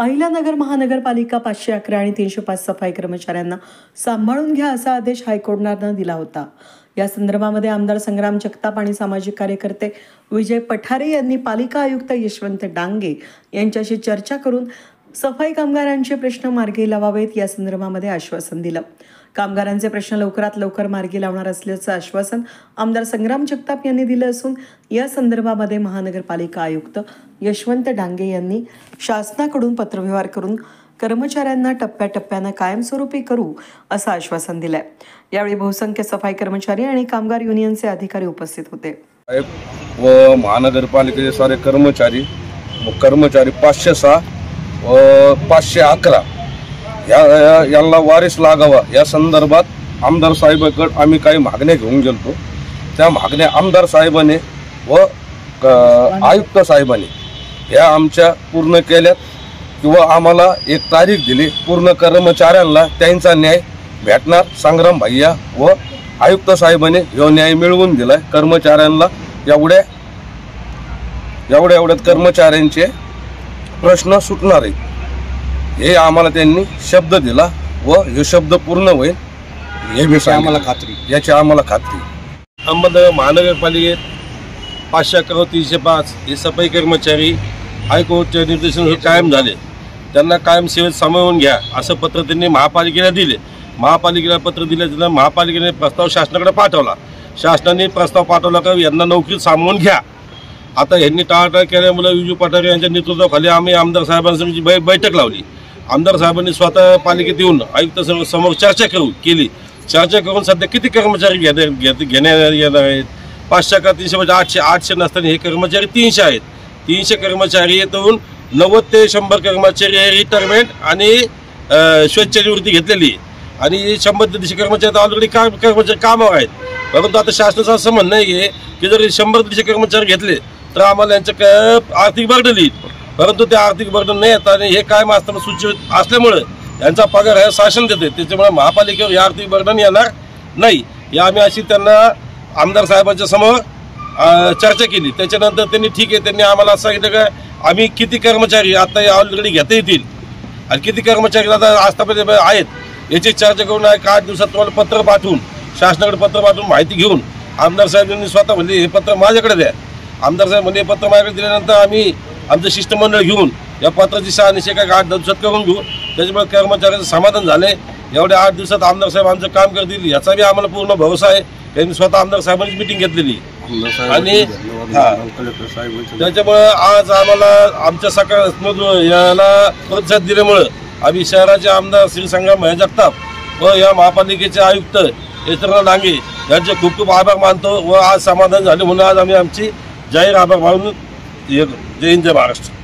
अहिल्यानगर महानगरपालिका 511 आणि 305 सफाई कर्मचाऱ्यांना सांभाळून घ्या असा आदेश हायकोर्टानं दिला होता। या संदर्भामध्ये आमदार संग्राम जगताप आणि सामाजिक कार्यकर्ते विजय पठारे यांनी पालिका आयुक्त यशवंत डांगे यांच्याशी चर्चा करून सफाई कामगारांचे प्रश्न मार्गी लावावेत या संदर्भामध्ये आश्वासन दिलं। कामगारांचे प्रश्न लवकरात लवकर मार्गी लावणार असल्याचं आश्वासन आमदार संग्राम जगताप यांनी दिलं असून या संदर्भामध्ये महानगरपालिका आयुक्त यशवंत डांगे यांनी शासनाकडून पत्रव्यवहार करून कर्मचाऱ्यांना टप्प्याटप्प्यानं कायमस्वरूपी करू असं आश्वासन दिलंय। यावेळी बहुसंख्य सफाई कर्मचारी आणि कामगार युनियनचे अधिकारी उपस्थित होते। व महानगरपालिकेचे सारे कर्मचारी 506 व 511 यांना वारीस लागावा या संदर्भात आमदार साहेबांकडे आम्ही काही मागण्या घेऊन गेलो। त्या मागण्या आमदार साहेबांनी व आयुक्त साहेबांनी या आमच्या पूर्ण केल्यात किंवा आम्हाला एक तारीख दिली। पूर्ण कर्मचाऱ्यांना त्यांचा न्याय भेटणार संग्राम भैया व आयुक्त साहेबांनी हा न्याय मिळवून दिलाय। कर्मचाऱ्यांना एवढ्यात कर्मचाऱ्यांचे प्रश्न सुटणार आहेत हे आम्हाला त्यांनी शब्द दिला व हे शब्द पूर्ण होईल याची आम्हाला खात्री। अहमदनगर महानगरपालिकेत 511 305 हे सफाई कर्मचारी हायकोर्टच्या निर्देशानुसार कायम झाले। त्यांना कायम सेवेत सामावून घ्या असं पत्र त्यांनी महापालिकेला दिले। महापालिकेला पत्र दिल्यानंतर महापालिकेने प्रस्ताव शासनाकडे पाठवला। शासनाने प्रस्ताव पाठवला का यांना नोकरीत सामावून घ्या। आता यांनी टाळाटाळ केल्यामुळे विजू पठारे यांच्या नेतृत्वाखाली आम्ही आमदार साहेबांसमोरची बैठक लावली। आमदार साहेबांनी स्वतः पालिकेत येऊन आयुक्त समोर चर्चा करून सध्या किती कर्मचारी घेण्यात येणार आहेत। 511 800 नसताना हे कर्मचारी 300 आहेत। 300 कर्मचारी येऊन 90 ते 100 कर्मचारी रिटायरमेंट आणि स्वेच्छानिवृत्ती घेतलेली आणि 100 ते 150 कर्मचारी ऑलरेडी कर्मचारी कामावर आहेत। परंतु आता शासनाचं असं म्हणणं आहे की जर 100 ते 150 कर्मचारी घेतले तर आम्हाला यांचं आर्थिक बर्डन येईल। परंतु ते आर्थिक बर्डन नाही येत आणि हे कायम असताना सूचित असल्यामुळे यांचा पगार हे शासन देते। त्याच्यामुळे महापालिकेवर हे आर्थिक बर्डन येणार नाही। या आम्ही अशी त्यांना आमदार साहेबांच्या समोर चर्चा केली। त्याच्यानंतर त्यांनी ठीक आहे, त्यांनी आम्हाला सांगितलं की आम्ही किती कर्मचारी आता ऑलरेडी घेता येतील आणि किती कर्मचारी आता आस्थापन आहेत याची चर्चा करून 8 दिवसात तुम्हाला पत्र पाठवून शासनाकडे पत्र पाठवून माहिती घेऊन आमदार साहेबांनी स्वतः म्हणले हे पत्र माझ्याकडे द्या। आमदार साहेब म्हणजे पत्र माझ्याकडे दिल्यानंतर आम्ही आमचं शिष्टमंडळ घेऊन या पत्राची शहानिशा 8 दिवसात करून घेऊ। त्याच्यामुळे कर्मचाऱ्यांचं समाधान झाले। एवढ्या 8 दिवसात आमदार साहेब आमचं काम करतील याचा बी आम्हाला पूर्ण भरोसा आहे। त्यांनी स्वतः आमदार साहेबांची मीटिंग घेतलेली आणि त्याच्यामुळे आज आम्हाला आमच्या सकाळ याला प्रतिसाद दिल्यामुळे आम्ही शहराचे आमदार श्री संग्राम जगताप व या महापालिकेचे आयुक्त यशवंत डांगे यांचे खूप खूप आभार मानतो व आज समाधान झाले म्हणून आज आम्ही आमची जाहीर आभार मानून जय हिंद जय महाराष्ट्र।